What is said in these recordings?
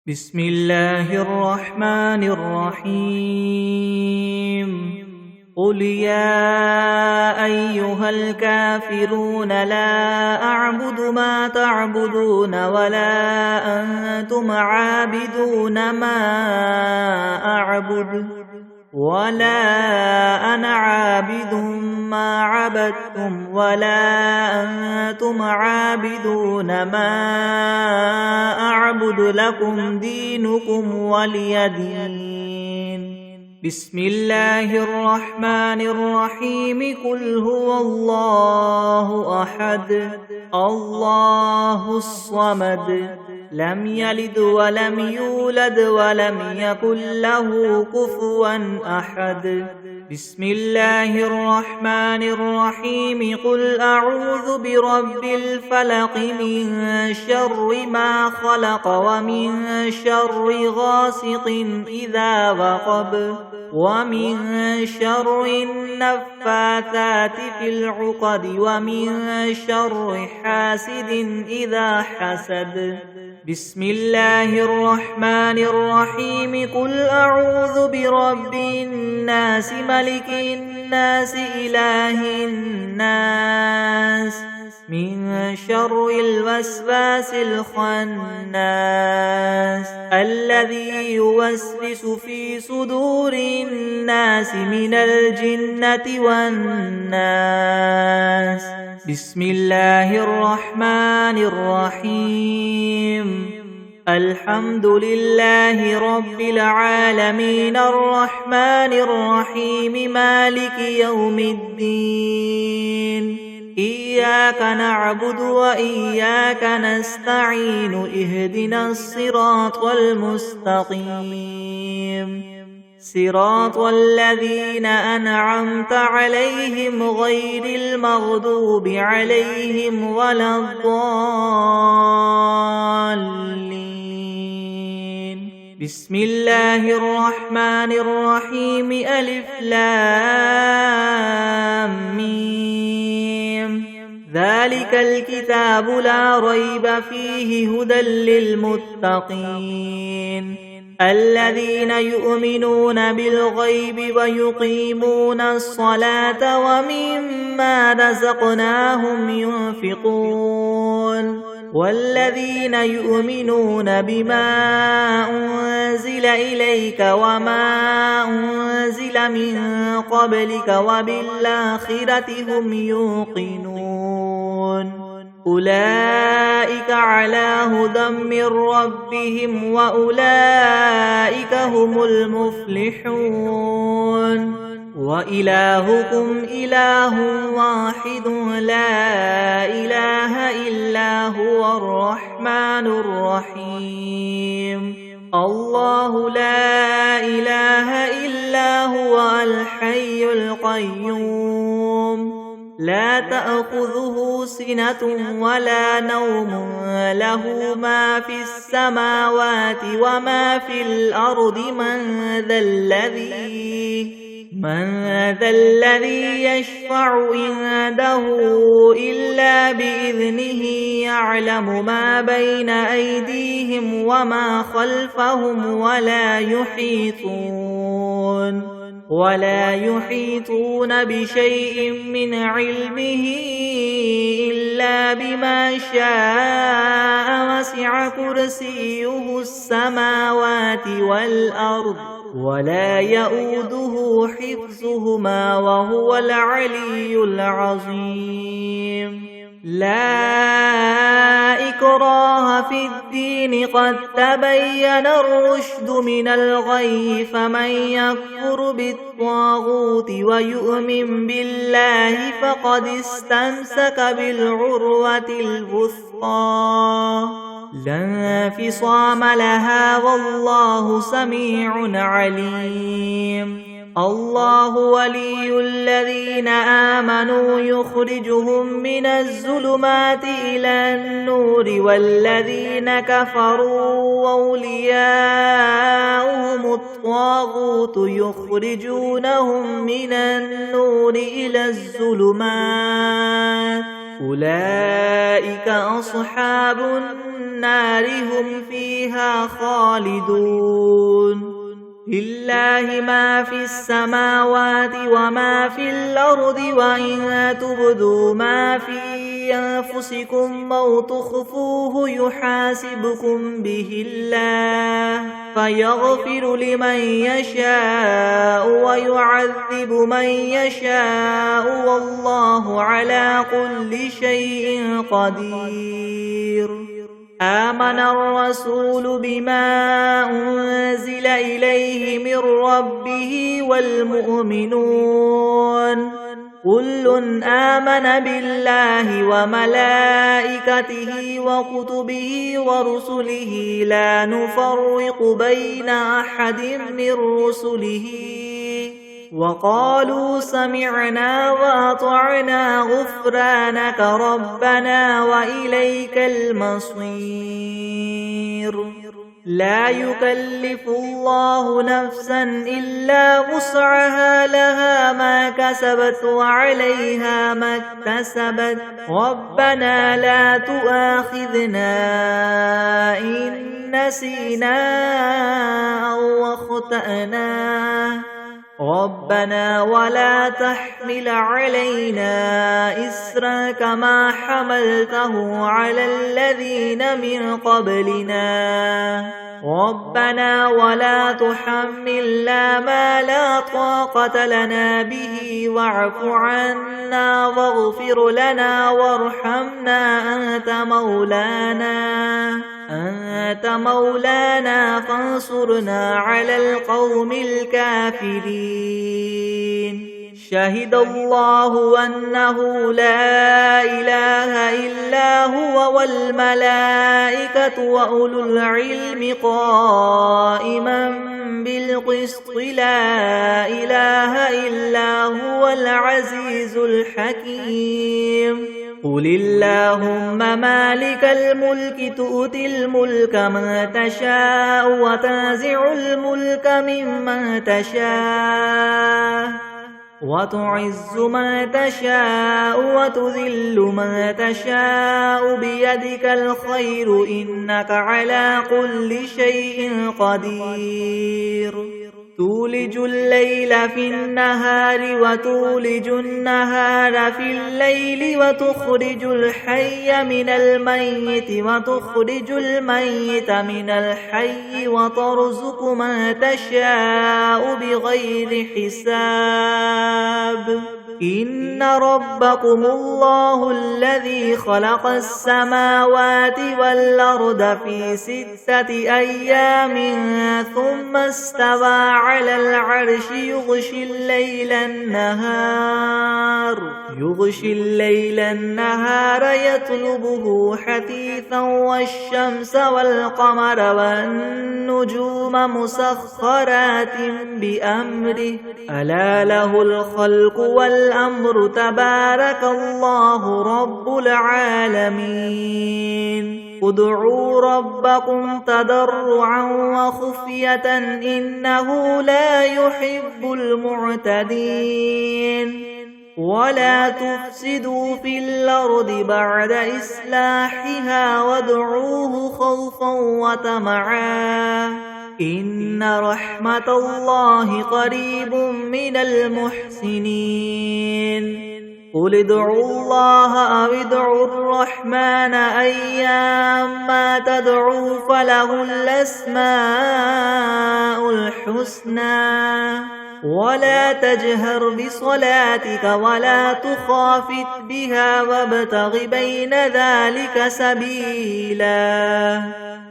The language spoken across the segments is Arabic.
بسم الله الرحمن الرحيم قل يا أيها الكافرون لا أعبد ما تعبدون ولا أنتم عابدون ما أعبد ولا أنا عابد ما عبدتم ولا أنتم عابدون ما أعبد لكم دينكم ولي دين. بسم الله الرحمن الرحيم قل هو الله أحد الله الصمد لم يلد ولم يولد ولم يكن له كفوا أحد. بسم الله الرحمن الرحيم قل أعوذ برب الفلق من شر ما خلق ومن شر غاسق إذا وقب ومن شر النفاثات في العقد ومن شر حاسد إذا حسد. بسم الله الرحمن الرحيم قل أعوذ برب الناس ملك الناس إله الناس من شر الوسواس الخناس الذي يوسوس في صدور الناس من الجنة والناس. بسم الله الرحمن الرحيم الحمد لله رب العالمين الرحمن الرحيم مالك يوم الدين إياك نعبد وإياك نستعين اهدنا الصراط المستقيم صراط الذين أنعمت عليهم غير المغضوب عليهم ولا الضالين. بسم الله الرحمن الرحيم ألف لام ميم ذلك الكتاب لا ريب فيه هدى للمتقين الذين يؤمنون بالغيب ويقيمون الصلاة ومما رزقناهم ينفقون والذين يؤمنون بما أنزل إليك وما أنزل من قبلك وبالآخرة هم يوقنون أولئك على هدى من ربهم وأولئك هم المفلحون. وإلهكم إله واحد لا إله إلا هو الرحمن الرحيم الله لا إله إلا هو الحي القيوم لا تأخذه سنة ولا نوم له ما في السماوات وما في الأرض من ذا الذي يشفع عنده إلا بإذنه يعلم ما بين أيديهم وما خلفهم ولا يحيطون بشيء من علمه إلا بما شاء وسع كرسيه السماوات والأرض ولا يؤوده حفظهما وهو العلي العظيم. لا إكراه في الدين قد تبين الرشد من الغي فمن يكفر بالطاغوت ويؤمن بالله فقد استمسك بالعروة الوثقى لا انفصام لها والله سميع عليم. الله ولي الذين آمنوا يخرجهم من الظلمات إلى النور والذين كفروا أولياؤهم الطاغوت يخرجونهم من النور إلى الظلمات أولئك أصحاب النار هم فيها خالدون لله ما في السماوات وما في الأرض وإن تبدوا ما في أنفسكم أو تخفوه يحاسبكم به الله فيغفر لمن يشاء ويعذب من يشاء والله على كل شيء قدير آمن الرسول بما أنزل إليه من ربه والمؤمنون كل آمن بالله وملائكته وكتبه ورسله لا نفرق بين أحد من رسله وقالوا سمعنا وأطعنا غفرانك ربنا وإليك المصير لا يكلف الله نفسا إلا وسعها لها ما كسبت وعليها ما اكتسبت ربنا لا تؤاخذنا إن نسينا أو أخطأنا ربنا ولا تحمل علينا إسرا كما حملته على الذين من قبلنا ربنا ولا تحملنا ما لا طاقة لنا به واعف عنا واغفر لنا وارحمنا أنت مولانا فانصرنا على القوم الكافرين شهد الله أنه لا إله إلا هو والملائكة وأولو العلم قائما بالقسط لا إله إلا هو العزيز الحكيم قل اللهم مالك الملك تؤتي الملك من تشاء وتنزع الملك ممن تشاء وتعز من تشاء وتذل من تشاء بيدك الخير إنك على كل شيء قدير تولج الليل في النهار وتولج النهار في الليل وتخرج الحي من الميت وتخرج الميت من الحي وترزق من تشاء بغير حساب إن ربكم الله الذي خلق السماوات والأرض في 6 أيام ثم استوى على العرش يغشي الليل النهار يطلبه حثيثا والشمس والقمر والنجوم مسخرات بأمره ألا له الخلق والأمر تبارك الله رب العالمين ادعوا ربكم تضرعا وخفية إنه لا يحب المعتدين ولا تفسدوا في الأرض بعد إصلاحها وادعوه خوفا وطمعا إن رحمة الله قريب من المحسنين قل ادعوا الله أو ادعوا الرحمن أيما تدعوا فله الأسماء الحسنى ولا تجهر بصلاتك ولا تخافت بها وابتغ بين ذلك سبيلا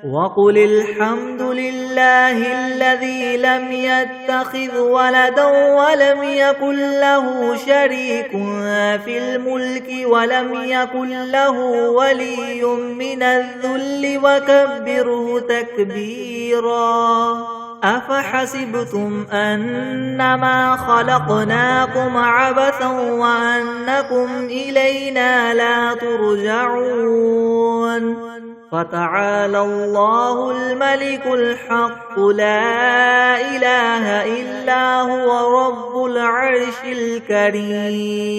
وقل الحمد لله الذي لم يتخذ ولدا ولم يكن له شريك في الملك ولم يكن له ولي من الذل وكبره تكبيرا أفحسبتم أنما خلقناكم عبثا وأنكم إلينا لا ترجعون فتعالى الله الملك الحق لا إله إلا هو رب العرش الكريم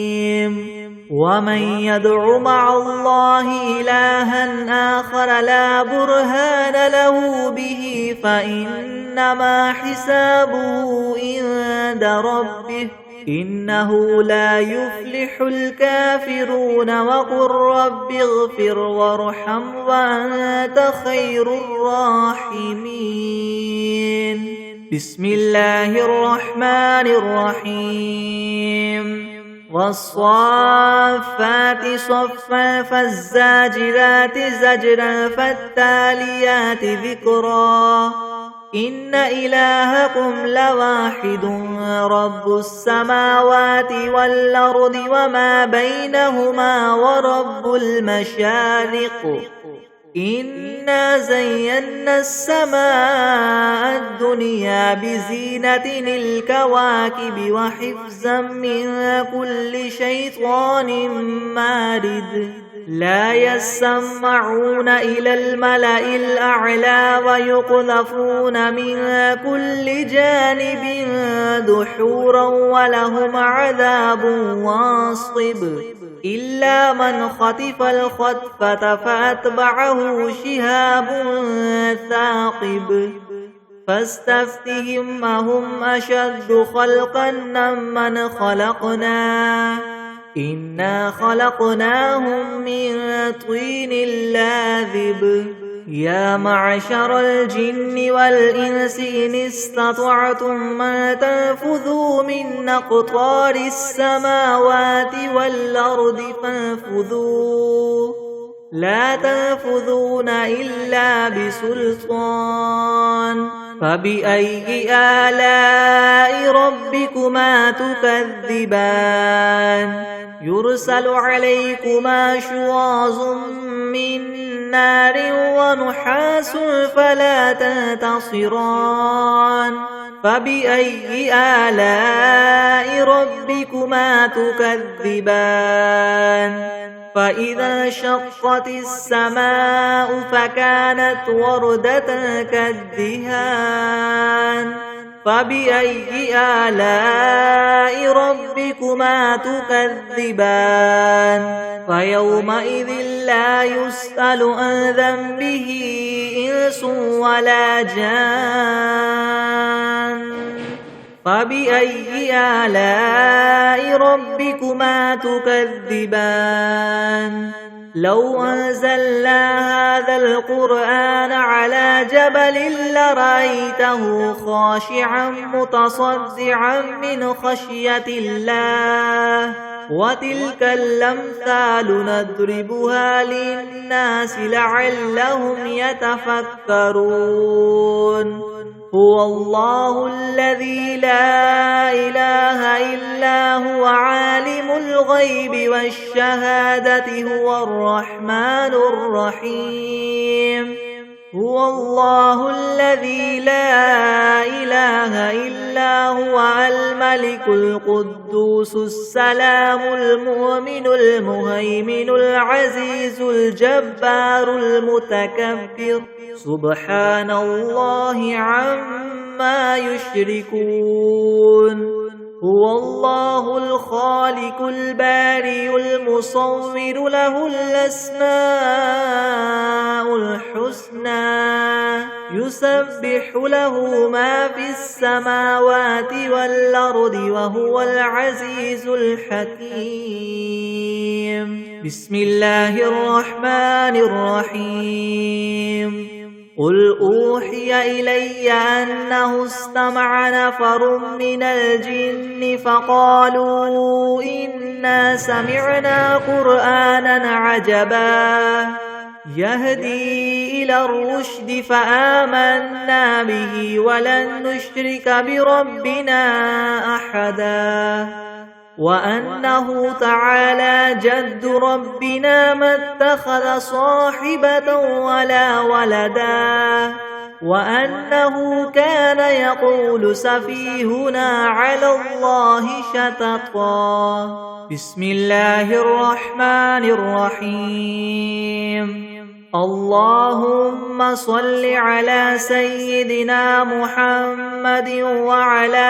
ومن يدع مع الله إلها آخر لا برهان له به فإنما حسابه عند ربه إنه لا يفلح الكافرون وقل رب اغفر وارحم وأنت خير الراحمين بسم الله الرحمن الرحيم والصافات صفا فالزاجرات زجرا فالتاليات ذكرا إن إلهكم لواحد رب السماوات والأرض وما بينهما ورب المشارق إنا زينا السماء الدنيا بزينة الكواكب وحفظا من كل شيطان مارد لا يسمعون إلى الملأ الأعلى ويقذفون من كل جانب دحورا ولهم عذاب واصب إلا من خطف الخطفة فأتبعه شهاب ثاقب فاستفتهم أهم أشد خلقا ممن خلقنا إنا خلقناهم من طين لاذب يا معشر الجن والإنس إن استطعتم أن تنفذوا من أقطار السماوات والأرض فانفذوا لا تنفذون إلا بسلطان فبأي آلاء ربكما تكذبان يرسل عليكما شواظ من نار ونحاس فلا تنتصران فبأي آلاء ربكما تكذبان فإذا انشقت السماء فكانت وردة كالدهان فبأي آلاء ربكما تكذبان فيومئذ لا يسأل عن ذنبه إنس ولا جان فبأي آلاء ربكما تكذبان لو أنزلنا هذا القرآن على جبل لرأيته خاشعا متصدعا من خشية الله وتلك الأمثال نضربها للناس لعلهم يتفكرون هو الله الذي لا إله إلا هو عالم الغيب والشهادة هو الرحمن الرحيم هو الله الذي لا إله إلا هو الملك القدوس السلام المؤمن المهيمن العزيز الجبار المتكبر سبحان الله عما يشركون هو الله الخالق البارئ المصور له الأسماء الحسنى يسبح له ما في السماوات والأرض وهو العزيز الحكيم بسم الله الرحمن الرحيم قل أوحي إلي أنه استمع نفر من الجن فقالوا إنا سمعنا قرآنا عجبا يهدي إلى الرشد فآمنا به ولن نشرك بربنا أحدا وأنه تعالى جد ربنا ما اتخذ صاحبة ولا ولدا وأنه كان يقول سفيهنا على الله شططا بسم الله الرحمن الرحيم اللهم صل على سيدنا محمد وعلى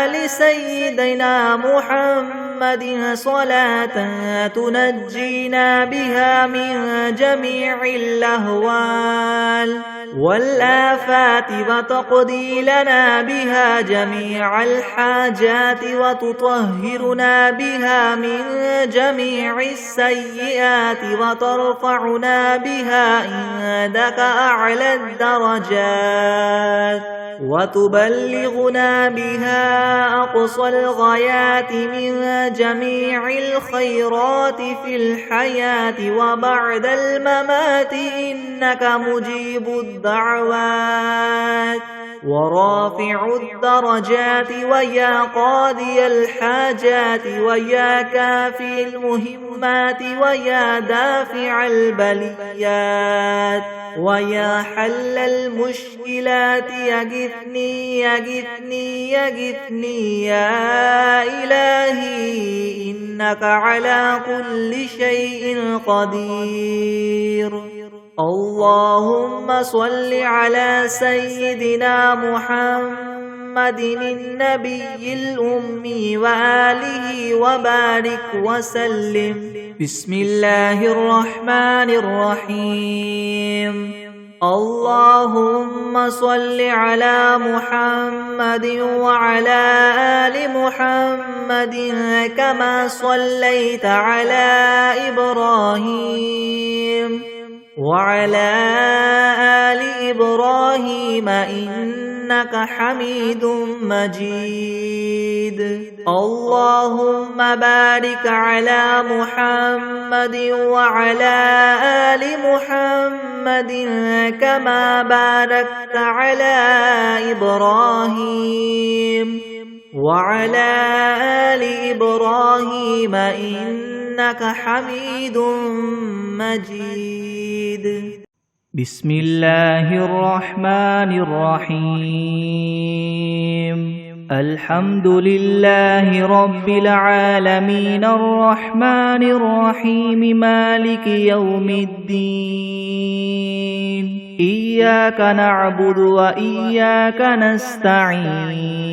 آل سيدنا محمد صلاة تنجينا بها من جميع الأهوال والآفات وتقضي لنا بها جميع الحاجات وتطهرنا بها من جميع السيئات وترفعنا بها عندك أعلى الدرجات وتبلغنا بها أقصى الغايات من جميع الخيرات في الحياة وبعد الممات إنك مجيب الدعوات ورافع الدرجات ويا قاضي الحاجات ويا كافي المهمات ويا دافع البليات ويا حل المشكلات يغثني يغثني يغثني يا إلهي إنك على كل شيء قدير. اللهم صل على سيدنا محمد النبي الأمي وآله وبارك وسلم. بسم الله الرحمن الرحيم. اللهم صل على محمد وعلى آل محمد كما صليت على إبراهيم وعلى آل إبراهيم إنك حميد مجيد. اللهم بارك على محمد وعلى آل محمد كما باركت على إبراهيم وعلى آل إبراهيم إنك حميد مجيد. بسم الله الرحمن الرحيم. الحمد لله رب العالمين الرحمن الرحيم مالك يوم الدين. إياك نعبد وإياك نستعين.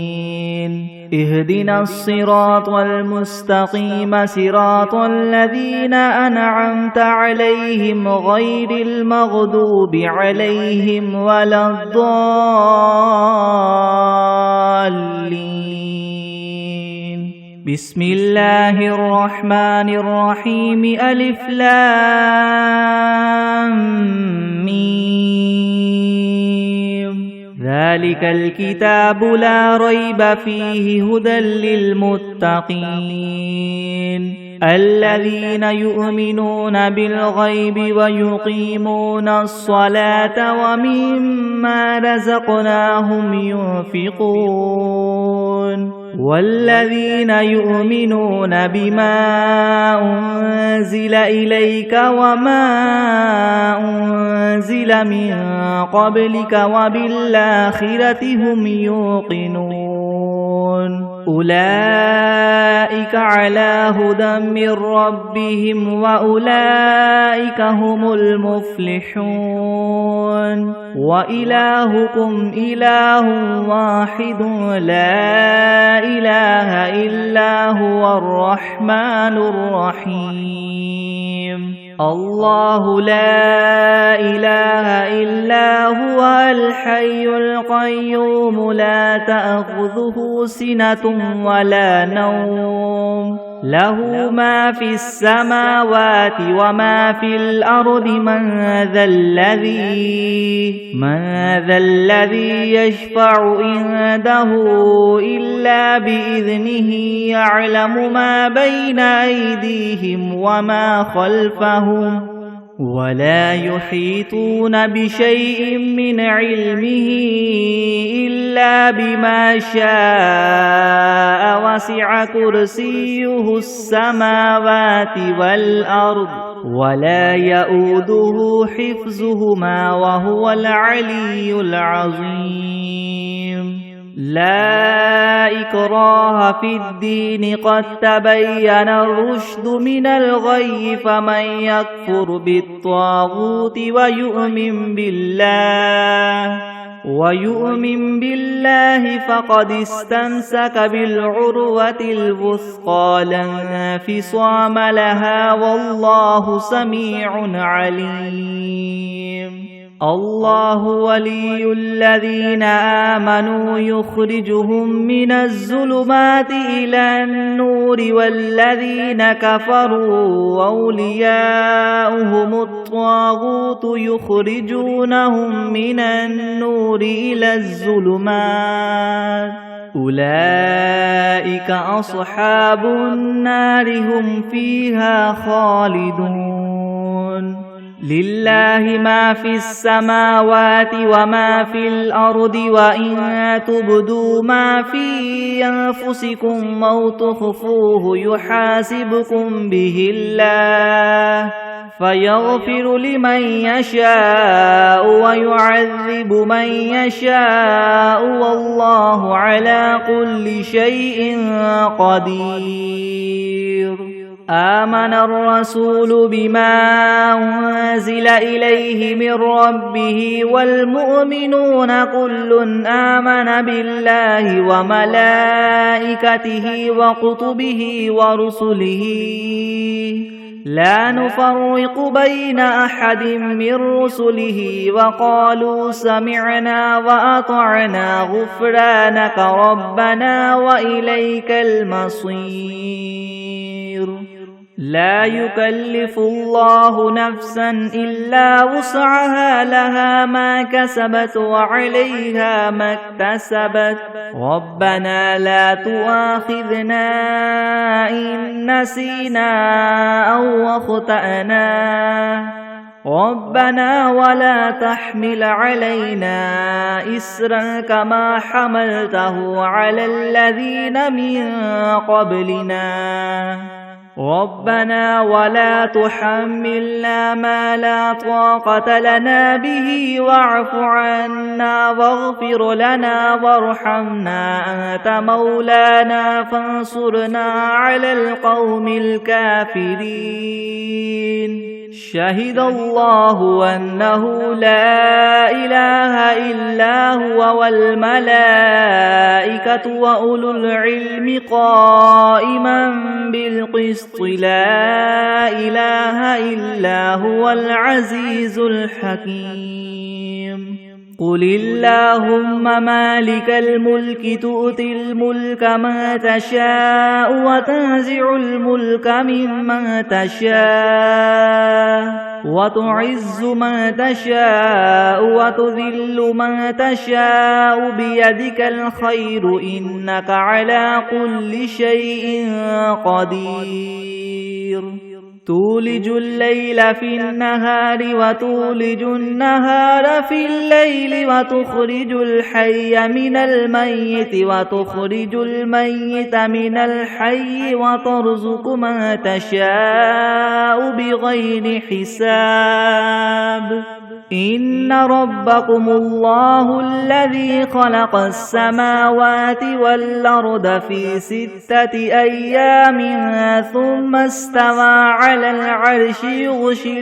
اهدنا الصراط المستقيم صراط الذين أنعمت عليهم غير المغضوب عليهم ولا الضالين. بسم الله الرحمن الرحيم. ألف لام ميم. ذلك الكتاب لا ريب فيه هدى للمتقين الذين يؤمنون بالغيب ويقيمون الصلاة ومما رزقناهم ينفقون والذين يؤمنون بما أنزل إليك وما أنزل من قبلك وبالآخرة هم يوقنون أولئك على هدى من ربهم وأولئك هم المفلحون. وإلهكم إله واحد لا إله إلا هو الرحمن الرحيم. الله لا إله إلا هو الحي القيوم لا تأخذه سنة ولا نوم له ما في السماوات وما في الأرض. من ذا الذي يشفع عنده إلا بإذنه يعلم ما بين أيديهم وما خلفهم ولا يحيطون بشيء من علمه إلا بما شاء وسع كرسيه السماوات والأرض ولا يؤوده حفظهما وهو العلي العظيم. لا إكراه في الدين قد تبين الرشد من الغي فمن يكفر بالطاغوت ويؤمن بالله فقد استمسك بالعروة الوثقى لا انفصام لها والله سميع عليم الله ولي الذين آمنوا يخرجهم من الظلمات إلى النور والذين كفروا أولياؤهم الطاغوت يخرجونهم من النور إلى الظلمات أولئك أصحاب النار هم فيها خالدون لله ما في السماوات وما في الأرض وإن تبدوا ما في أنفسكم أو تخفوه يحاسبكم به الله فيغفر لمن يشاء ويعذب من يشاء والله على كل شيء قدير آمن الرسول بما أنزل إليه من ربه والمؤمنون كل آمن بالله وملائكته وكتبه ورسله لا نفرق بين أحد من رسله وقالوا سمعنا وأطعنا غفرانك ربنا وإليك المصير لا يكلف الله نفسا إلا وسعها لها ما كسبت وعليها ما اكتسبت ربنا لا تؤاخذنا إن نسينا أو أخطأنا ربنا ولا تحمل علينا إسرا كما حملته على الذين من قبلنا ربنا ولا تحملنا ما لا طاقة لنا به واعف عنا واغفر لنا وارحمنا أنت مولانا فانصرنا على القوم الكافرين شهد الله أنه لا إله إلا هو والملائكة وأولو العلم قائما بالقسط لا إله إلا هو العزيز الحكيم قل اللهم مالك الملك تؤتي الملك من تشاء وتنزع الملك ممن تشاء وتعز من تشاء وتذل من تشاء بيدك الخير إنك على كل شيء قدير تولج الليل في النهار وتولج النهار في الليل وتخرج الحي من الميت وتخرج الميت من الحي وترزق من تشاء بغير حساب إن ربكم الله الذي خلق السماوات والأرض في 6 أيام ثم استوى على العرش يغشي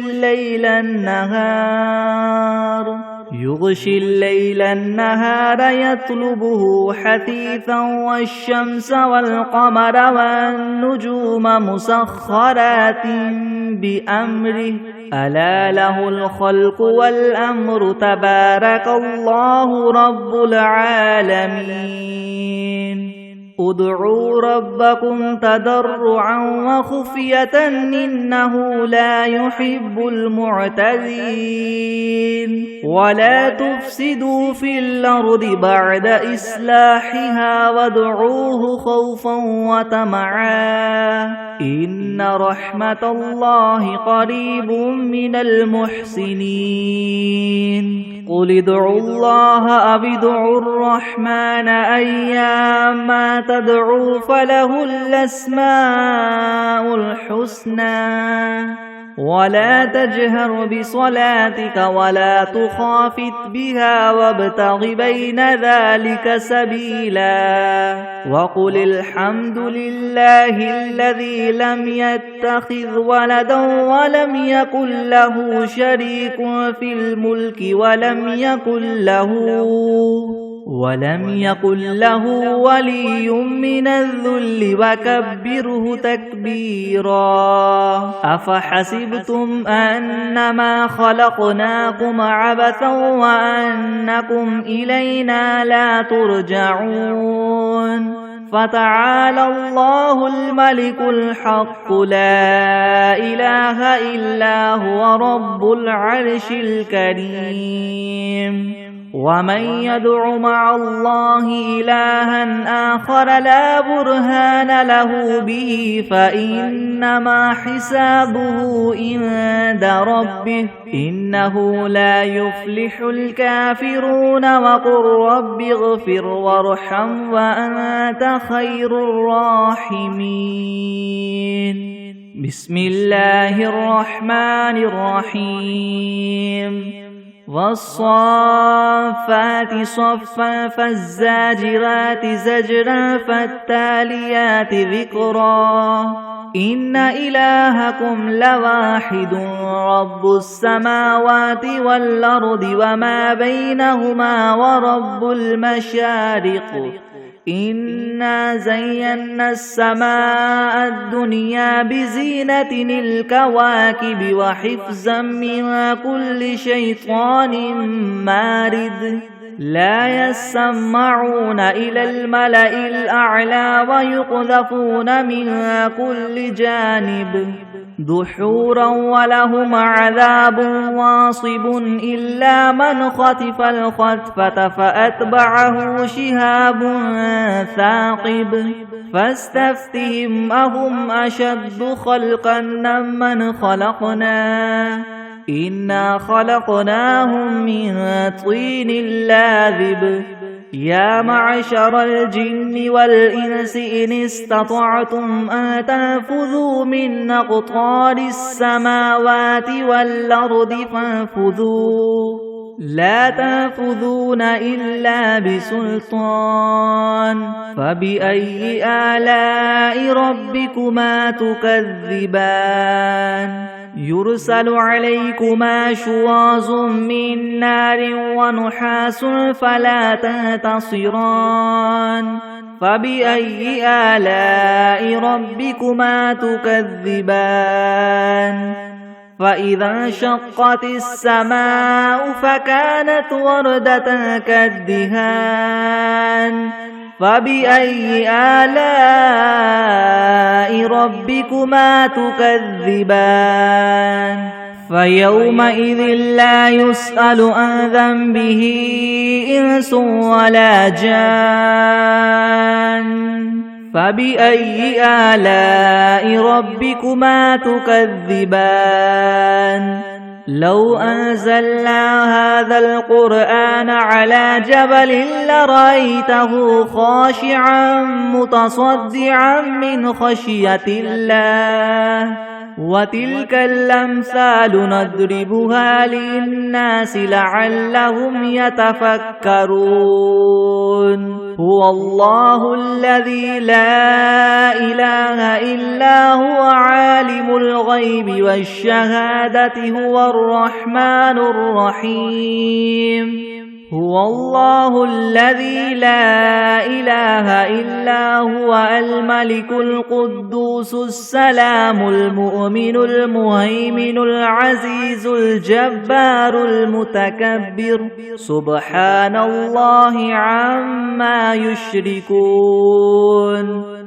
الليل النهار يطلبه حثيثا والشمس والقمر والنجوم مسخرات بأمره ألا له الخلق والأمر تبارك الله رب العالمين ادعوا ربكم تضرعا وخفية إنه لا يحب المعتدين ولا تفسدوا في الأرض بعد إصلاحها وادعوه خوفا وطمعا إن رحمة الله قريب من المحسنين قل ادعوا الله أو ادعوا الرحمن أيما تدعوا فله الأسماء الحسنى ولا تجهر بصلاتك ولا تخافت بها وابتغ بين ذلك سبيلا وقل الحمد لله الذي لم يتخذ ولدا ولم يكن له شريك في الملك ولم يكن له ولي من الذل وكبره تكبيرا أفحسبتم أنما خلقناكم عبثا وأنكم إلينا لا ترجعون فتعالى الله الملك الحق لا إله إلا هو رب العرش الكريم ومن يدع مع الله إلها آخر لا برهان له به فإنما حسابه عند ربه إنه لا يفلح الكافرون وقل رب اغفر وارحم وأنت خير الراحمين بسم الله الرحمن الرحيم والصافات صفا فالزاجرات زجرا فالتاليات ذكرا إن إلهكم لواحد رب السماوات والأرض وما بينهما ورب المشارق إنا زينا السماء الدنيا بزينة الكواكب وحفظا من كل شيطان مارد لا يسمعون إلى الملأ الأعلى ويقذفون من كل جانب دحورا ولهم عذاب واصب إلا من خطف الخطفة فأتبعه شهاب ثاقب فاستفتهم أهم أشد خلقا ممن خلقنا إنا خلقناهم من طين لاذب يا معشر الجن والإنس إن استطعتم أن تنفذوا من أقطار السماوات والأرض فانفذوا لا تنفذون إلا بسلطان فبأي آلاء ربكما تكذبان يرسل عليكما شواظ من نار ونحاس فلا تنتصران فبأي آلاء ربكما تكذبان فإذا انشقت السماء فكانت وردة كالدهان فبأي آلاء ربكما تكذبان فيومئذ لا يسأل عن ذنبه إنس ولا جان فبأي آلاء ربكما تكذبان لو أنزلنا هذا القرآن على جبل لرأيته خاشعا متصدعا من خشية الله وتلك الأمثال نضربها للناس لعلهم يتفكرون هو الله الذي لا إله إلا هو عالم الغيب والشهادة هو الرحمن الرحيم هو الله الذي لا إله إلا هو الملك القدوس السلام المؤمن المهيمن العزيز الجبار المتكبر سبحان الله عما يشركون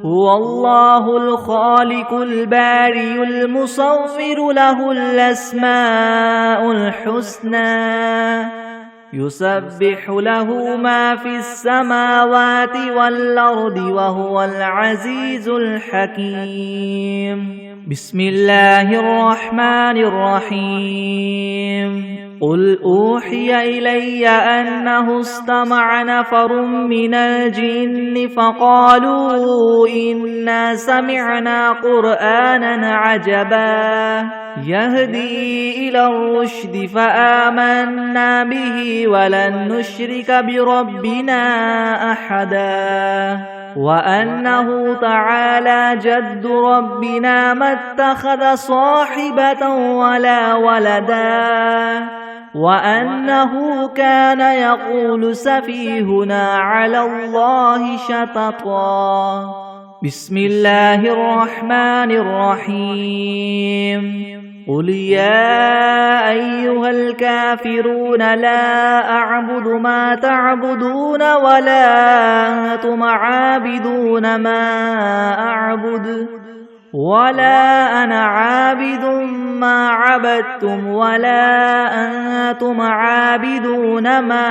هو الله الخالق البارئ المصور له الأسماء الحسنى يسبح له ما في السماوات والأرض وهو العزيز الحكيم بسم الله الرحمن الرحيم قل أوحي إلي أنه استمع نفر من الجن فقالوا إنا سمعنا قرآنا عجبا يهدي إلى الرشد فآمنا به ولن نشرك بربنا أحدا وأنه تعالى جد ربنا ما اتخذ صاحبة ولا ولدا وأنه كان يقول سفيهنا على الله شططا بسم الله الرحمن الرحيم قل يا أيها الكافرون لا أعبد ما تعبدون ولا أنتم عابدون ما أعبد ولا أنا عابد ما عبدتم ولا أنتم عابدون ما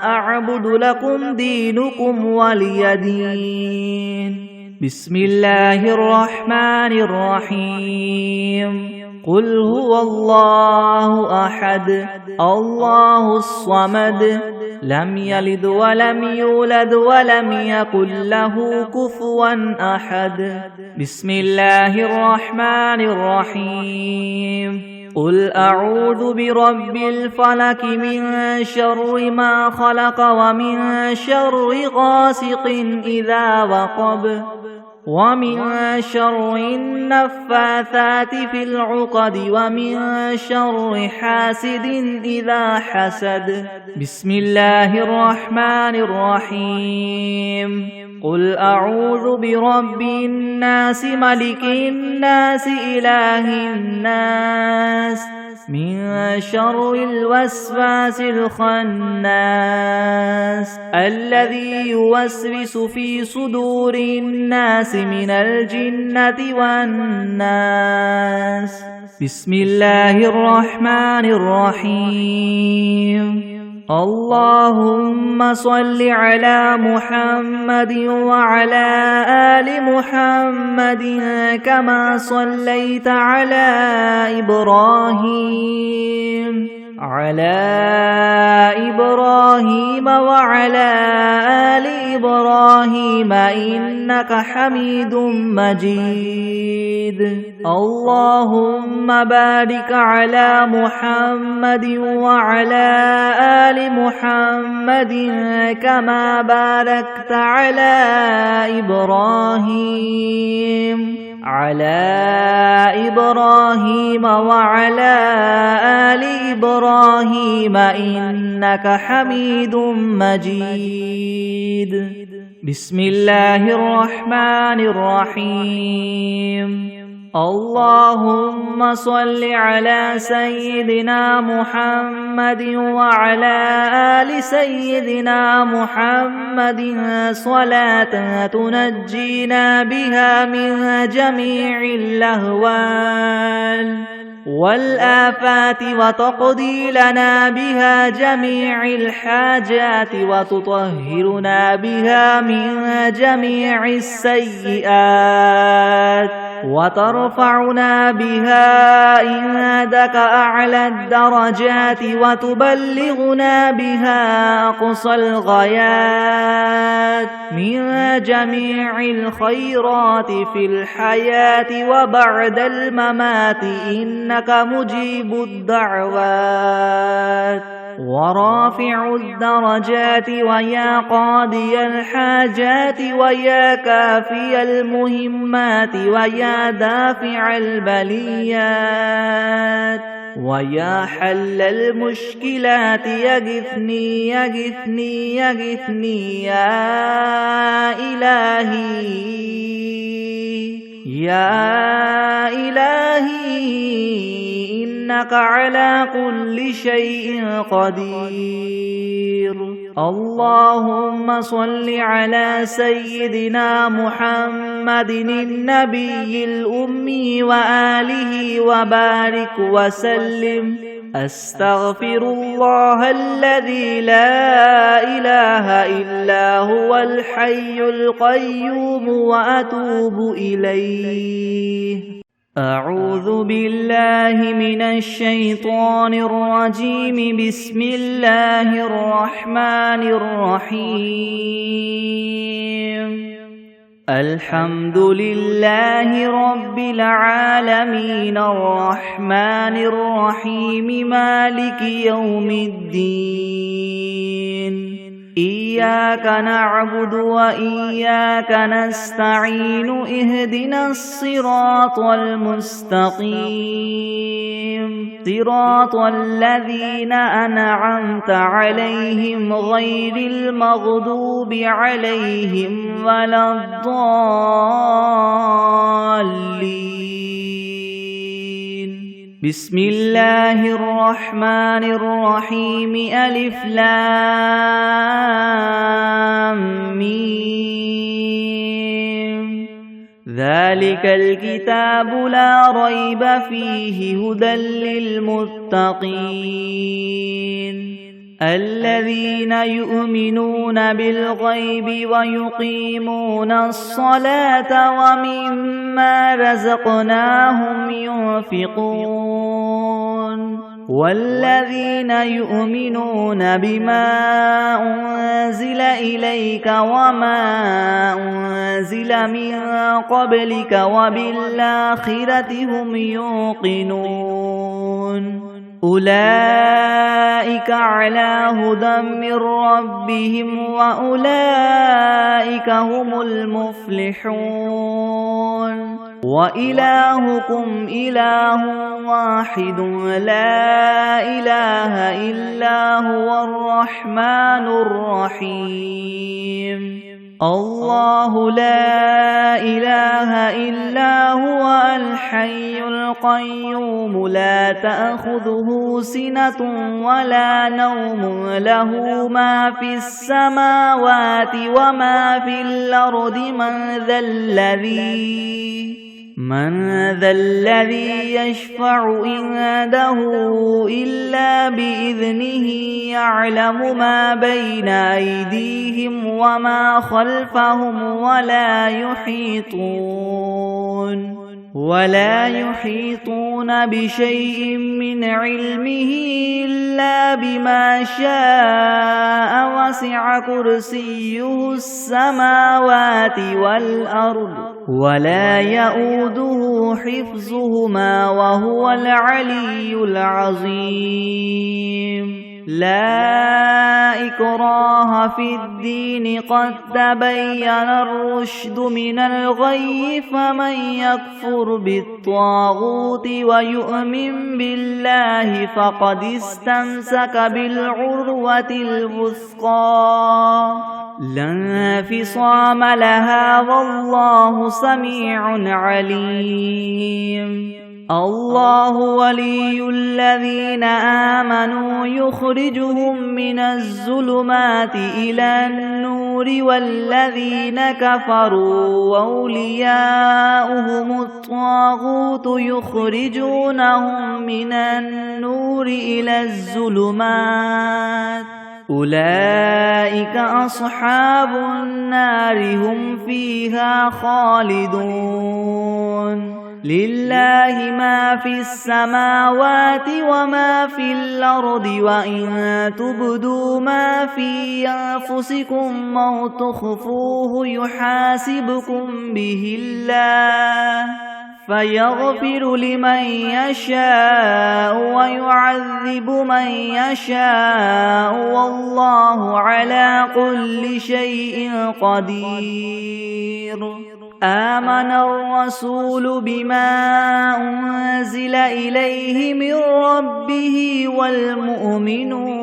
أعبد لكم دينكم ولي دين بسم الله الرحمن الرحيم قل هو الله أحد الله الصمد لم يلد ولم يولد ولم يكن له كفوا أحد بسم الله الرحمن الرحيم قل أعوذ برب الفلك من شر ما خلق ومن شر غاسق إذا وقب ومن شر النفاثات في العقد ومن شر حاسد إذا حسد بسم الله الرحمن الرحيم قل أعوذ برب الناس ملك الناس إله الناس من شر الوسواس الخناس الذي يوسوس في صدور الناس من الجنة والناس بسم الله الرحمن الرحيم اللهم صل على محمد وعلى آل محمد كما صليت على إبراهيم وعلى آل إبراهيم إنك حميد مجيد اللهم بارك على محمد وعلى آل محمد كما باركت على إبراهيم وعلى آل إبراهيم إنك حميد مجيد بسم الله الرحمن الرحيم اللهم صل على سيدنا محمد وعلى آل سيدنا محمد صلاة تنجينا بها من جميع اللهوان والآفات وتقضي لنا بها جميع الحاجات وتطهرنا بها من جميع السيئات وترفعنا بها عندك أعلى الدرجات وتبلغنا بها أقصى الغايات من جميع الخيرات في الحياة وبعد الممات إنك مجيب الدعوات ورافع الدرجات ويا قاضي الحاجات ويا كافي المهمات ويا دافع البليات ويا حل المشكلات يغثني يغثني يغثني يا إلهي إنك على كل شيء قدير اللهم صل على سيدنا محمد النبي الأمي وآله وبارك وسلم أستغفر الله الذي لا إله إلا هو الحي القيوم وأتوب إليه أعوذ بالله من الشيطان الرجيم. بسم الله الرحمن الرحيم. الحمد لله رب العالمين الرحمن الرحيم مالك يوم الدين. إياك نعبد وإياك نستعين. اهدنا الصراط المستقيم صراط الذين أنعمت عليهم غير المغضوب عليهم ولا الضالين. بسم الله الرحمن الرحيم. ألف لام ميم. ذلك الكتاب لا ريب فيه هدى للمتقين الذين يؤمنون بالغيب ويقيمون الصلاة ومما رزقناهم ينفقون والذين يؤمنون بما أنزل إليك وما أنزل من قبلك وبالآخرة هم يوقنون أولئك على هدى من ربهم وأولئك هم المفلحون. وإلهكم إله واحد لا إله إلا هو الرحمن الرحيم. الله لا إله إلا هو الحي القيوم لا تأخذه سنة ولا نوم له ما في السماوات وما في الأرض. من ذا الذي يشفع عنده إلا بإذنه. يعلم ما بين أيديهم وما خلفهم ولا يحيطون بشيء من علمه إلا بما شاء. وسع كرسيه السماوات والأرض ولا يؤوده حفظهما وهو العلي العظيم. لا إكراه في الدين قد تبين الرشد من الغي. فمن يكفر بالطاغوت ويؤمن بالله فقد استمسك بالعروة الوثقى لا انفصام لها والله سميع عليم. الله ولي الذين آمنوا يخرجهم من الظلمات إلى النور والذين كفروا أولياؤهم الطاغوت يخرجونهم من النور إلى الظلمات. أولئك أصحاب النار هم فيها خالدون. لله ما في السماوات وما في الأرض. وإن تبدوا ما في أنفسكم أو تخفوه يحاسبكم به الله فيغفر لمن يشاء ويعذب من يشاء والله على كل شيء قدير. آمن الرسول بما أنزل إليه من ربه والمؤمنون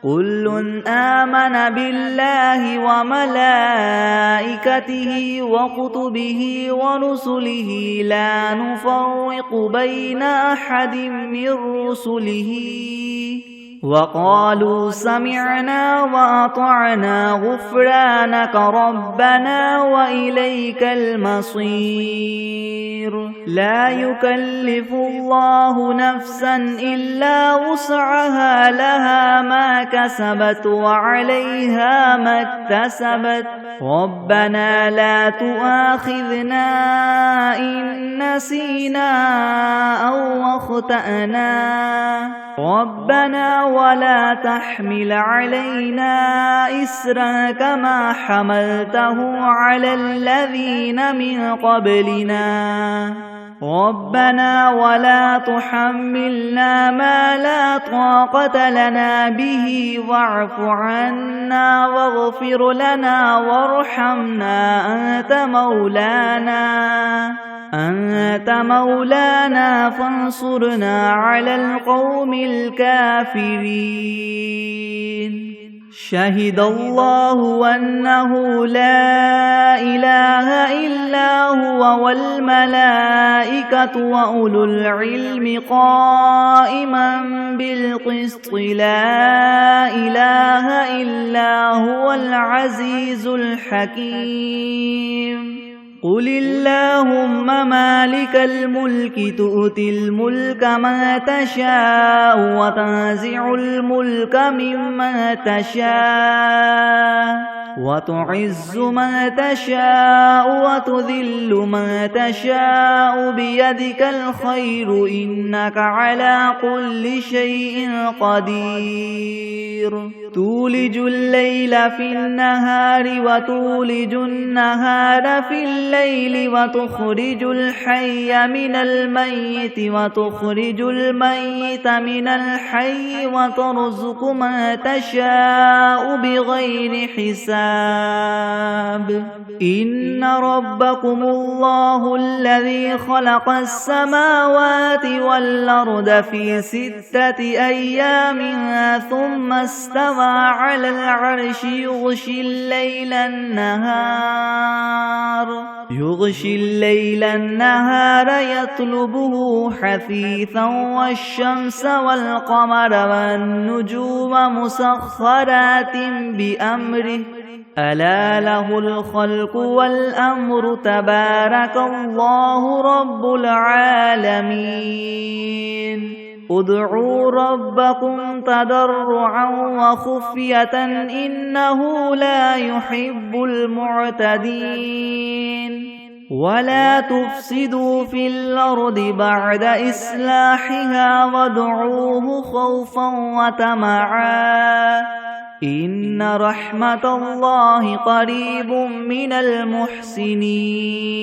كل آمن بالله وملائكته وكتبه ورسله لا نفرق بين أحد من رسله وقالوا سمعنا وأطعنا غفرانك ربنا وإليك المصير لا يكلف الله نفسا إلا وسعها لها ما كسبت وعليها ما اكتسبت ربنا لا تؤاخذنا إن نسينا أو أخطأنا ربنا ولا تحمل علينا إسرا كما حملته على الذين من قبلنا ربنا ولا تحملنا ما لا طاقة لنا به واعف عنا واغفر لنا وارحمنا أنت مولانا فانصرنا على القوم الكافرين شهد الله أنه لا إله إلا هو والملائكة وأولو العلم قائما بالقسط لا إله إلا هو العزيز الحكيم قل اللهم مالك الملك تؤتي الملك من تشاء وتنزع الملك ممن تشاء وتعز من تشاء وتذل من تشاء بيدك الخير إنك على كل شيء قدير تولج الليل في النهار وتولج النهار في الليل وتخرج الحي من الميت وتخرج الميت من الحي وترزق من تشاء بغير حساب إن ربكم الله الذي خلق السماوات والأرض في 6 أيام ثم استوى على العرش يغشي الليل النهار يطلبه حثيثا والشمس والقمر والنجوم مسخرات بأمره ألا له الخلق والأمر تبارك الله رب العالمين ادعوا ربكم تضرعا وخفية إنه لا يحب المعتدين ولا تفسدوا في الأرض بعد إصلاحها وادعوه خوفا وطمعا إن رحمة الله قريب من المحسنين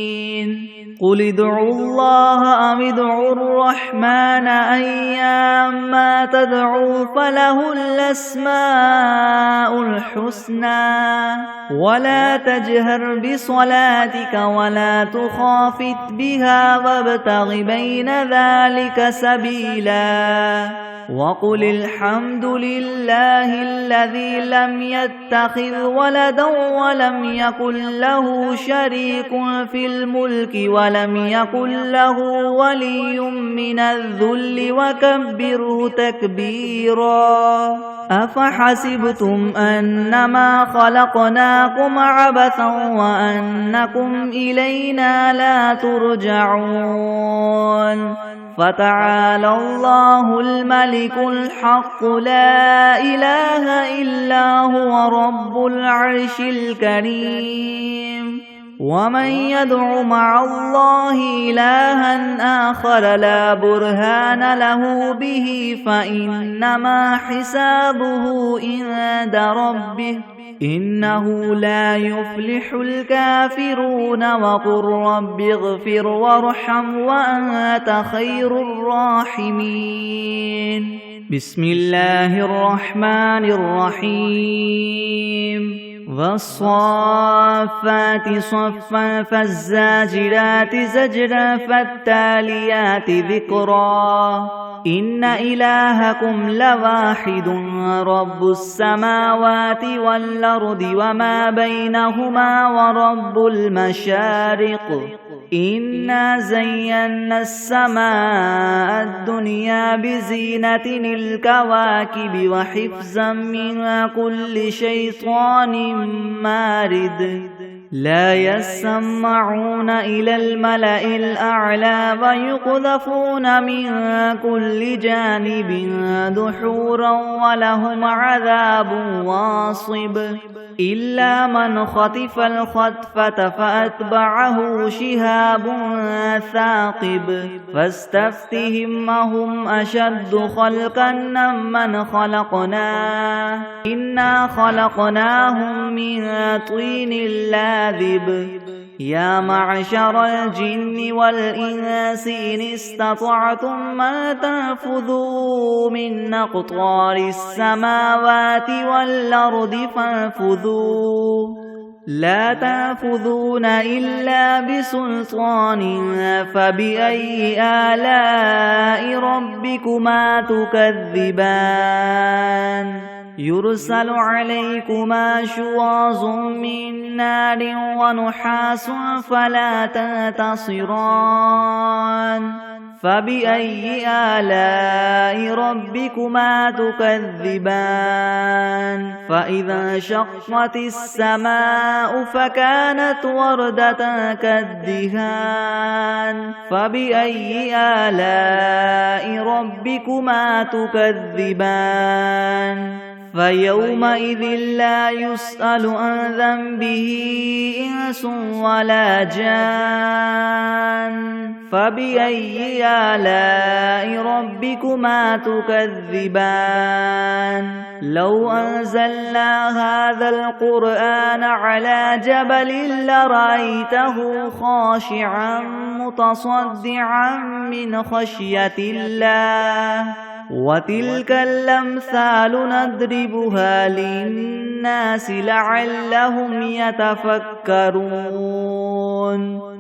قل ادعوا الله أم ادعوا الرحمن أيما تدعوا فله الأسماء الحسنى ولا تجهر بصلاتك ولا تخافت بها وابتغ بين ذلك سبيلا وقل الحمد لله الذي لم يتخذ ولدا ولم يكن له شريك في الملك ولم يكن له ولي من الذل وكبره تكبيرا أفحسبتم أنما خلقناكم عبثا وأنكم إلينا لا ترجعون فتعالى الله الملك الحق لا إله إلا هو رب العرش الكريم ومن يدع مع الله إلها آخر لا برهان له به فإنما حسابه عند ربه إنه لا يفلح الكافرون وقل رب اغفر وارحم وأنت خير الراحمين بسم الله الرحمن الرحيم والصافات صفا فالزاجرات زجرا فالتاليات ذكرا إن إلهكم لواحد رب السماوات والأرض وما بينهما ورب المشارق إنا زينا السماء الدنيا بزينة الكواكب وحفظا من كل شيطان مارد لا يسمعون إلى الملأ الأعلى ويقذفون من كل جانب دحورا ولهم عذاب واصب إلا من خطف الخطفة فأتبعه شهاب ثاقب فاستفتهم أهم أشد خلقا من خلقنا إنا خلقناهم من طين لاذب يا معشر الجن والإنس إن استطعتم أن تنفذوا من أقطار السماوات والأرض فانفذوا لا تنفذون إلا بسلطان فبأي آلاء ربكما تكذبان يرسل عليكما شواظ من نار ونحاس فلا تنتصران فبأي آلاء ربكما تكذبان فإذا انشقت السماء فكانت وردة كالدهان فبأي آلاء ربكما تكذبان فيومئذ لا يسأل عن ذنبه إنس ولا جان فبأي آلاء ربكما تكذبان لو أنزلنا هذا القرآن على جبل لرأيته خاشعا متصدعا من خشية الله وتلك الأمثال نضربها للناس لعلهم يتفكرون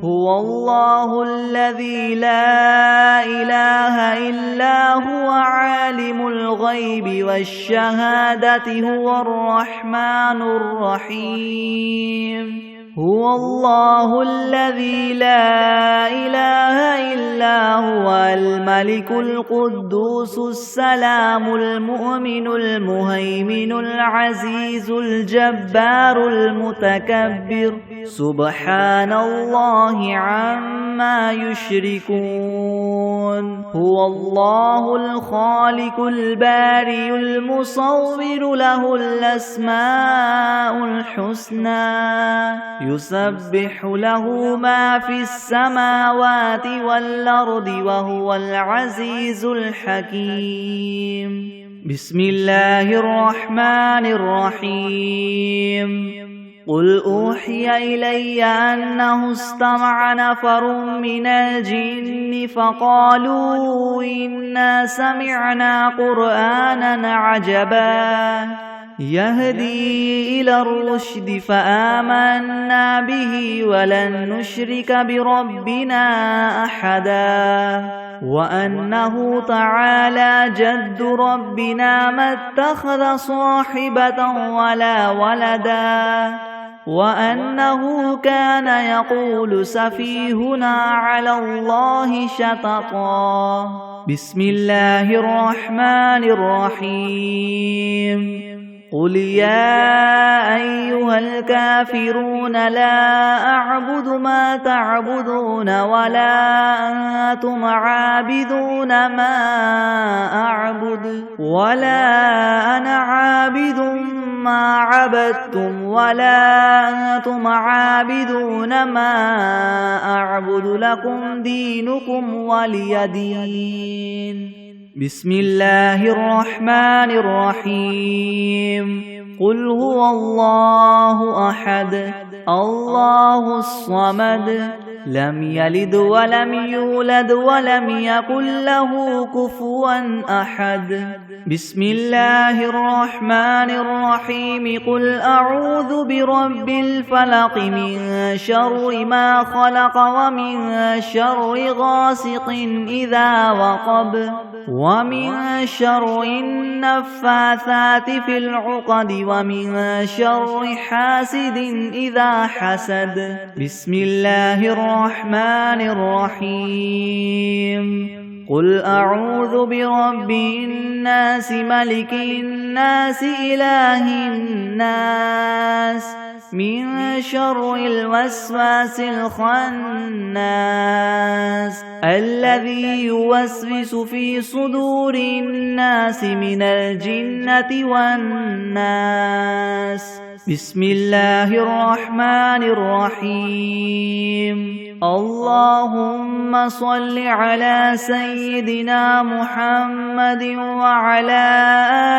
هو الله الذي لا إله إلا هو عالم الغيب والشهادة هو الرحمن الرحيم هو الله الذي لا إله إلا هو الملك القدوس السلام المؤمن المهيمن العزيز الجبار المتكبر سبحان الله عما يشركون هو الله الخالق البارئ المصور له الأسماء الحسنى يسبح له ما في السماوات والأرض وهو العزيز الحكيم بسم الله الرحمن الرحيم قل أوحي إلي أنه استمع نفر من الجن فقالوا إنا سمعنا قرآنا عجبا يهدي إلى الرشد فآمنا به ولن نشرك بربنا أحدا وأنه تعالى جد ربنا ما اتخذ صاحبة ولا ولدا وأنه كان يقول سفيهنا على الله شططا بسم الله الرحمن الرحيم قل يا أيها الكافرون لا أعبد ما تعبدون ولا أنتم عابدون ما أعبد ولا أنا عابد ما عبدتم ولا أنتم عابدون ما أعبد لكم دينكم ولي دين بسم الله الرحمن الرحيم قل هو الله أحد الله الصمد لم يلد ولم يولد ولم يكن له كفوا أحد بسم الله الرحمن الرحيم قل أعوذ برب الفلق من شر ما خلق ومن شر غاسق إذا وقب ومن شر النفاثات في العقد ومن شر حاسد إذا حسد. بسم الله الرحمن الرحيم. قل أعوذ برب الناس ملك الناس إله الناس من شر الوسواس الخناس الذي يوسوس في صدور الناس من الجنة والناس. بسم الله الرحمن الرحيم. اللهم صل على سيدنا محمد وعلى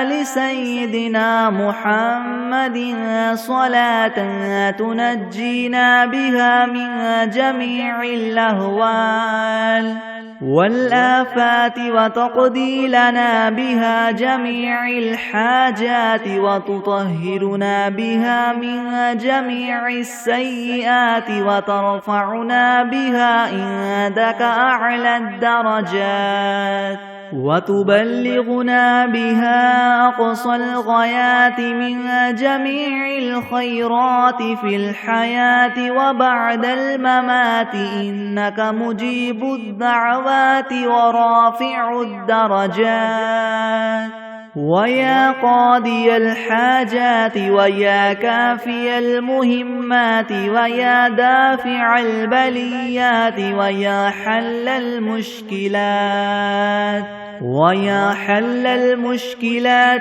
آل سيدنا محمد صلاة تنجينا بها من جميع الأهوال والآفات وتقضي لنا بها جميع الحاجات وتطهرنا بها من جميع السيئات وترفعنا بها عندك أعلى الدرجات وتبلغنا بها أقصى الغايات من جميع الخيرات في الحياة وبعد الممات إنك مجيب الدعوات ورافع الدرجات ويا قاضي الحاجات ويا كافي المهمات ويا دافع البليات ويا حل المشكلات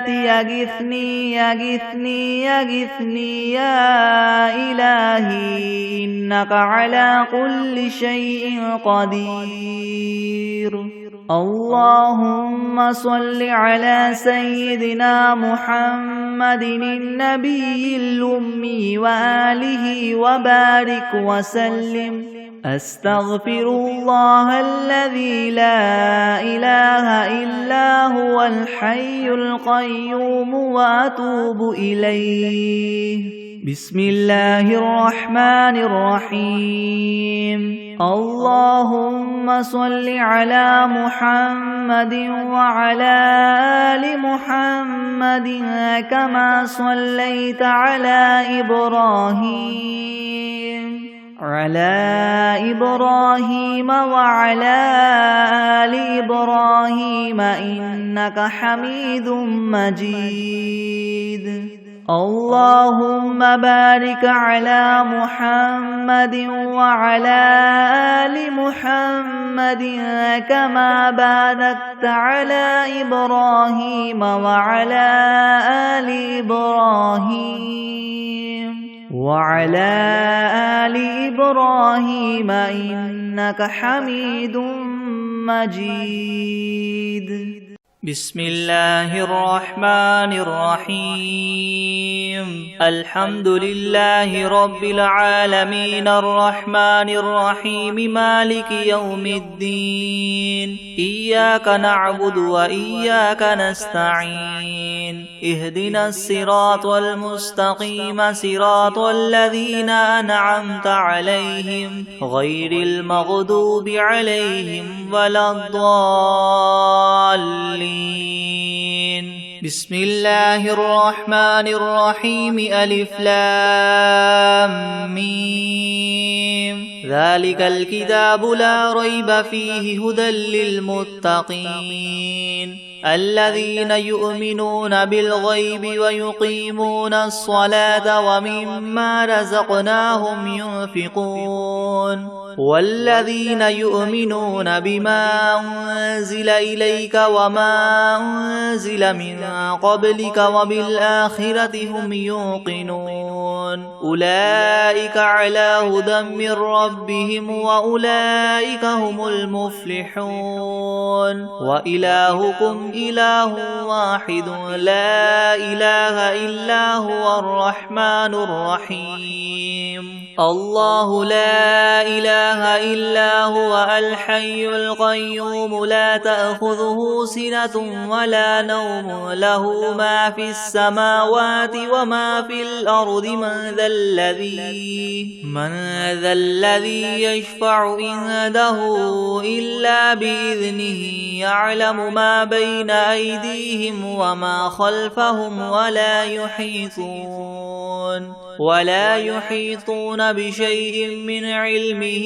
يغثني يغثني يغثني يا إلهي إنك على كل شيء قدير. اللهم صل على سيدنا محمد النبي الأمي وآله وبارك وسلم. أستغفر الله الذي لا إله إلا هو الحي القيوم وأتوب إليه. بسم الله الرحمن الرحيم. اللهم صل على محمد وعلى آل محمد كما صليت على إبراهيم وعلى آل إبراهيم إنك حميد مجيد. اللهم بارك على محمد وعلى آل محمد كما باركت على إبراهيم وعلى آل إبراهيم إنك حميد مجيد. بسم الله الرحمن الرحيم. الحمد لله رب العالمين الرحمن الرحيم مالك يوم الدين. إياك نعبد وإياك نستعين. اهدنا الصراط المستقيم صراط الذين أنعمت عليهم غير المغضوب عليهم ولا الضالين. بسم الله الرحمن الرحيم. ألف لام ميم. ذلك الكتاب لا ريب فيه هدى للمتقين الذين يؤمنون بالغيب ويقيمون الصلاة ومما رزقناهم ينفقون والذين يؤمنون بما أنزل إليك وما أنزل من قبلك وبالآخرة هم يوقنون أولئك على هدى من ربهم وأولئك هم المفلحون. وإلهكم إله واحد لا إله إلا هو الرحمن الرحيم الله لا إله إلا هو الحي القيوم لا تأخذه سنة ولا نوم له ما في السماوات وما في الأرض من ذا الذي يشفع عنده إلا بإذنه يعلم ما بين أيديهم وما خلفهم ولا يحيطون بشيء من علمه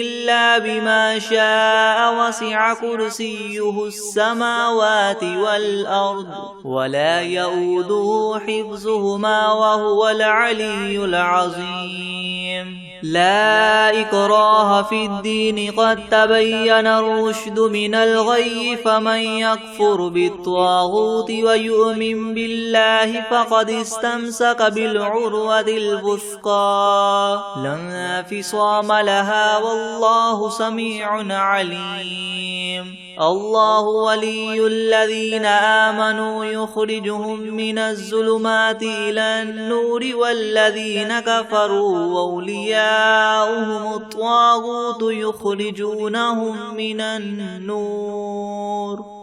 إلا بما شاء وسع كرسيه السماوات والأرض ولا يؤوده حفظهما وهو العلي العظيم لا إكراه في الدين قد تبين الرشد من الغي فمن يكفر بالطاغوت ويؤمن بالله فقد استمسك بالعروة الوثقى لا انفصام لها والله سميع عليم الله ولي الذين آمنوا يخرجهم من الظلمات إلى النور والذين كفروا أولياؤهم الطاغوت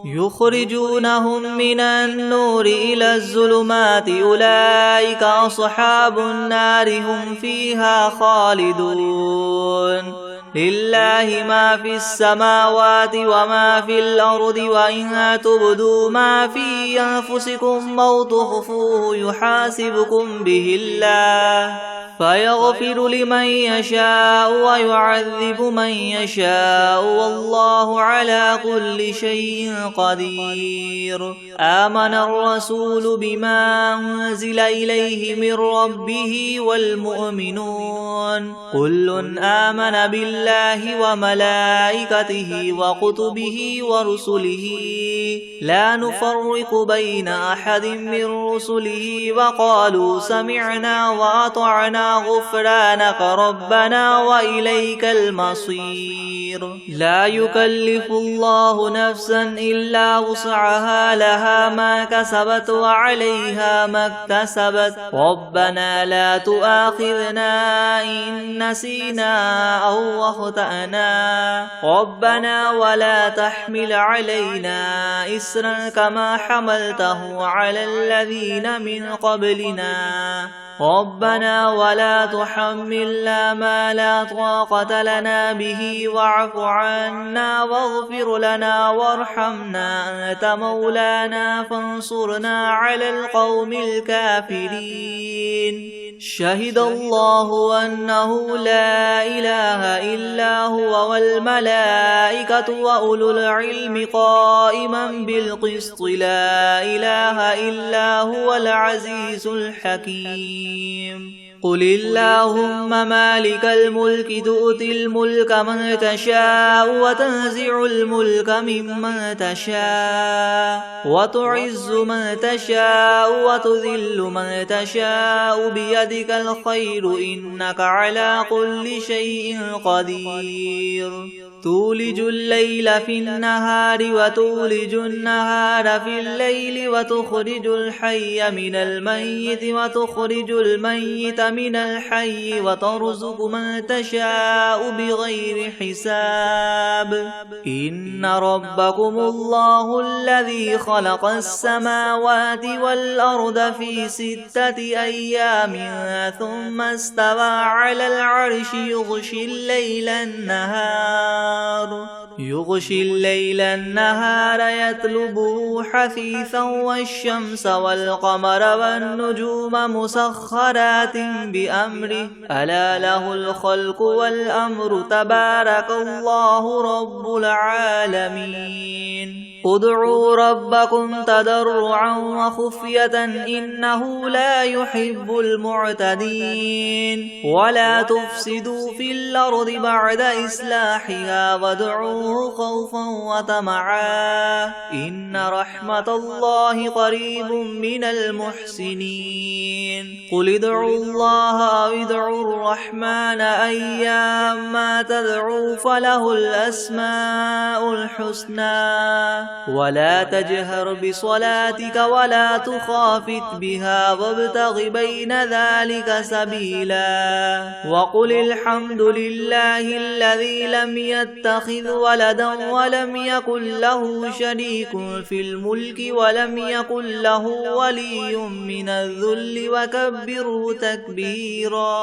يخرجونهم من النور إلى الظلمات أولئك أصحاب النار هم فيها خالدون لله ما في السماوات وما في الأرض وإن تبدوا ما في أنفسكم أو تخفوه يحاسبكم به الله فيغفر لمن يشاء ويعذب من يشاء والله على كل شيء قدير آمن الرسول بما أنزل إليه من ربه والمؤمنون كل آمن بالله وملائكته وكتبه ورسله لا نفرق بين أحد من رسله وقالوا سمعنا وأطعنا غفرانك ربنا وإليك المصير لا يكلف الله نفسا إلا وسعها لها ما كسبت وعليها ما اكتسبت ربنا لا تؤاخذنا إن نسينا أو أخطأنا ربنا ولا تحمل علينا إسرا كما حملته على الذين من قبلنا ربنا ولا تحملنا ما لا طاقة لنا به واعف عنا واغفر لنا وارحمنا أنت مولانا فانصرنا على القوم الكافرين شهد الله أنه لا إله إلا هو والملائكة وأولو العلم قائما بالقسط لا إله إلا هو العزيز الحكيم قل اللهم مالك الملك تؤتي الملك من تشاء وتنزع الملك ممن تشاء وتعز من تشاء وتذل من تشاء بيدك الخير إنك على كل شيء قدير تولج الليل في النهار وتولج النهار في الليل وتخرج الحي من الميت وتخرج الميت من الحي وترزق من تشاء بغير حساب إن ربكم الله الذي خلق السماوات والأرض في 6 أيام ثم استوى على العرش يغشي الليل النهار يطلبه حثيثا والشمس والقمر والنجوم مسخرات بأمره ألا له الخلق والأمر تبارك الله رب العالمين ادعوا ربكم تضرعا وخفية إنه لا يحب المعتدين ولا تفسدوا في الأرض بعد إصلاحها وادعوه خوفا وطمعا إن رحمة الله قريب من المحسنين قل ادعوا الله أو ادعوا الرحمن أيما تدعوا فله الأسماء الحسنى ولا تجهر بصلاتك ولا تخافت بها وابتغ بين ذلك سبيلا وقل الحمد لله الذي لم يتخذ ولدا ولم يكن له شريك في الملك ولم يكن له ولي من الذل وكبره تكبيرا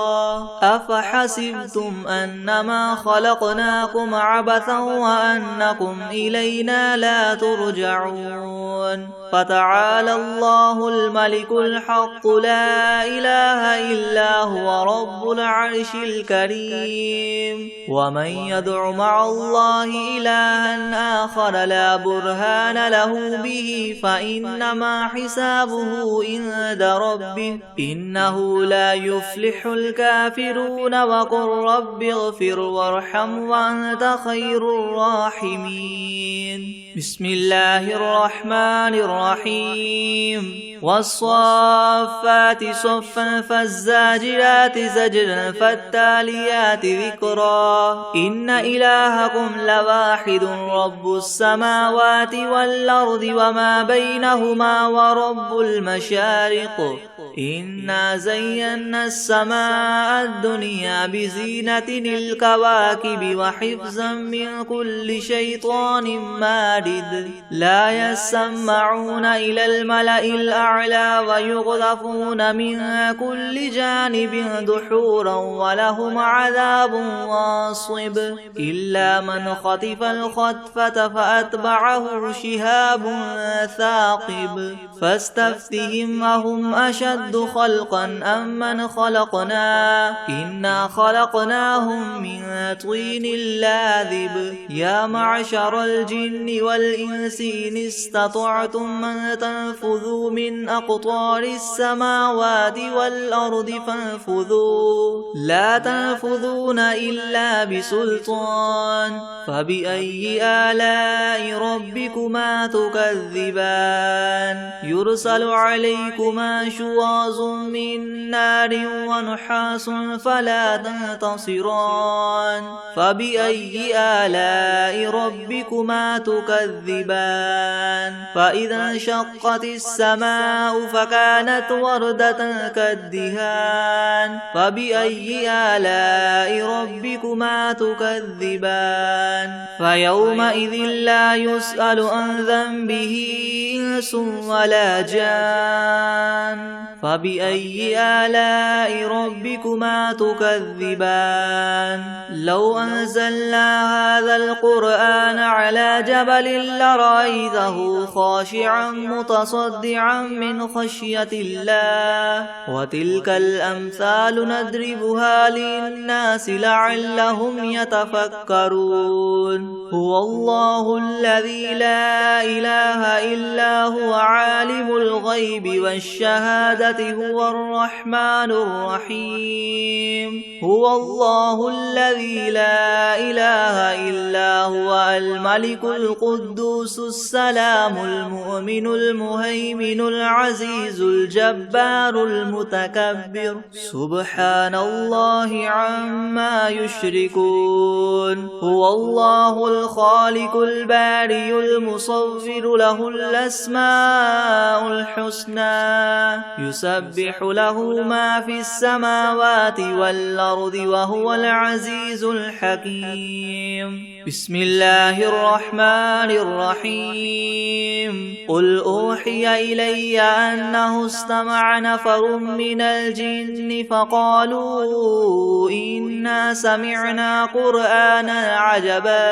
أفحسبتم أنما خلقناكم عبثا وأنكم إلينا لا ترجعون فتعالى الله الملك الحق لا إله إلا هو رب العرش الكريم ومن يدع مع الله إلها آخر لا برهان له به فإنما حسابه عند ربه إنه لا يفلح الكافرون وقل رب اغفر وارحم وأنت خير الراحمين بسم الله الرحمن الرحيم والصافات صفا فالزاجرات زجرا فالتاليات ذكرا إن إلهكم لواحد رب السماوات والأرض وما بينهما ورب المشارق إنا زينا السماء الدنيا بزينة الكواكب وحفظا من كل شيطان مارد لا يسمعون إلى الملأ الأعلى ويقذفون من كل جانب دحورا ولهم عذاب واصب إلا من خطف الخطفة فأتبعه شهاب ثاقب فاستفتهم أهم أشد خلقا أم من خلقنا إنا خلقناهم من طين لاذب يا معشر الجن والإنس إن استطعتم من تنفذوا من أقطار السماوات والأرض فانفذوا لا تنفذون إلا بسلطان فبأي آلاء ربكما تكذبان يرسل عليكما شواظ من نار ونحاس فلا تنتصران فبأي آلاء ربكما تكذبان فإذا انشقت السماء فكانت وردة كالدهان فبأي آلاء ربكما تكذبان فيومئذ لا يسأل عن ذنبه إنس ولا جان فبأي آلاء ربكما تكذبان لو أنزلنا هذا القرآن على جبل لرأيته خاشعا متصدعا من خشية الله وتلك الأمثال نضربها للناس لعلهم يتفكرون هو الله الذي لا إله إلا هو عالم الغيب والشهادة هو الرحمن الرحيم هو الله الذي لا إله إلا هو الملك القدوس السلام المؤمن المهيمن العزيز الجبار المتكبر سبحان الله عما يشركون هو الله الخالق البارئ المصور له الأسماء الحسنى يسبح له ما في السماوات والأرض وهو العزيز الحكيم بسم الله الرحمن الرحيم قل أوحي إلي أنه استمع نفر من الجن فقالوا إنا سمعنا قرآنا عجبا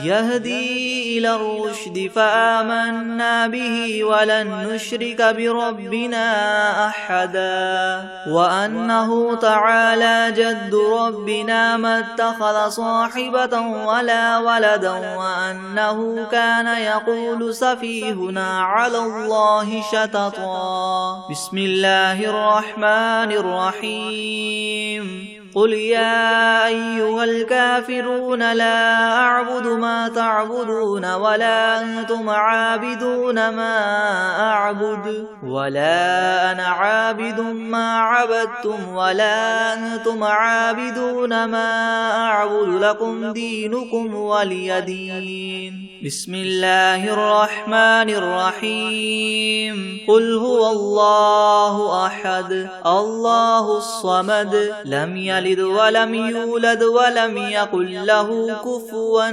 يهدي إلى الرشد فآمنا به ولن نشرك بربنا أحدا وأنه تعالى جد ربنا ما اتخذ صاحبة ولا ولدا وأنه كان يقول سفيهنا على الله شططا بسم الله الرحمن الرحيم قل يا أيها الكافرون لا أعبد ما تعبدون ولا أنتم عابدون ما أعبد ولا أنا عابد ما عبدتم ولا أنتم عابدون ما أعبد لكم دينكم ولي دين. بسم الله الرحمن الرحيم. قل هو الله أحد الله الصمد لم يلد ولم يولد ولم يكن له كفوا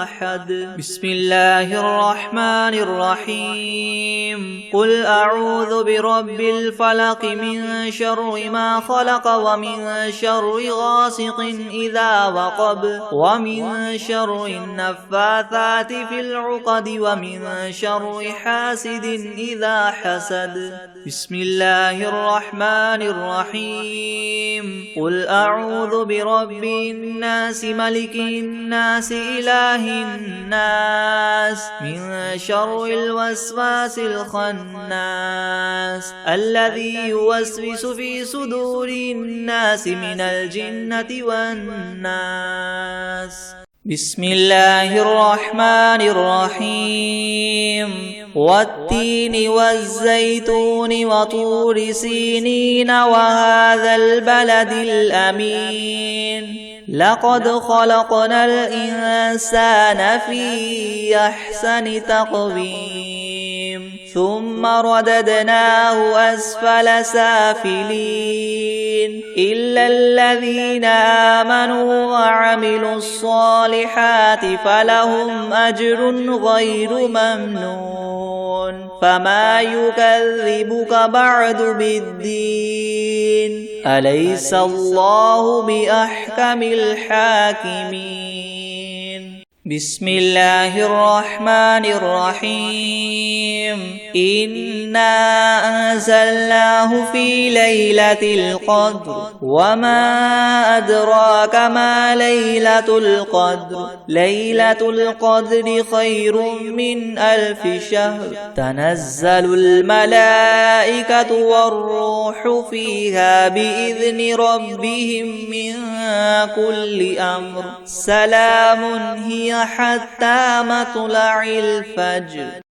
أحد. بسم الله الرحمن الرحيم. قل أعوذ برب الفلق من شر ما خلق ومن شر غاسق إذا وقب ومن شر النفاثات في العقد ومن شر حاسد إذا حسد. بسم الله الرحمن الرحيم. قل أعوذ برب الناس ملك الناس إله الناس من شر الوسواس الخناس الذي يوسوس في صدور الناس من الجنة والناس. بسم الله الرحمن الرحيم. والتين والزيتون وطور سينين وهذا البلد الأمين لقد خلقنا الإنسان في أحسن تقويم ثم رددناه أسفل سافلين إلا الذين آمنوا وعملوا الصالحات فلهم أجر غير ممنون. فما يكذبك بعد بالدين أليس الله بأحكم الحاكمين. بسم الله الرحمن الرحيم. إنا أنزلناه في ليلة القدر وما أدراك ما ليلة القدر ليلة القدر خير من 1000 شهر تنزل الملائكة والروح فيها بإذن ربهم من كل أمر سلام هي حتى مطلع الفجر.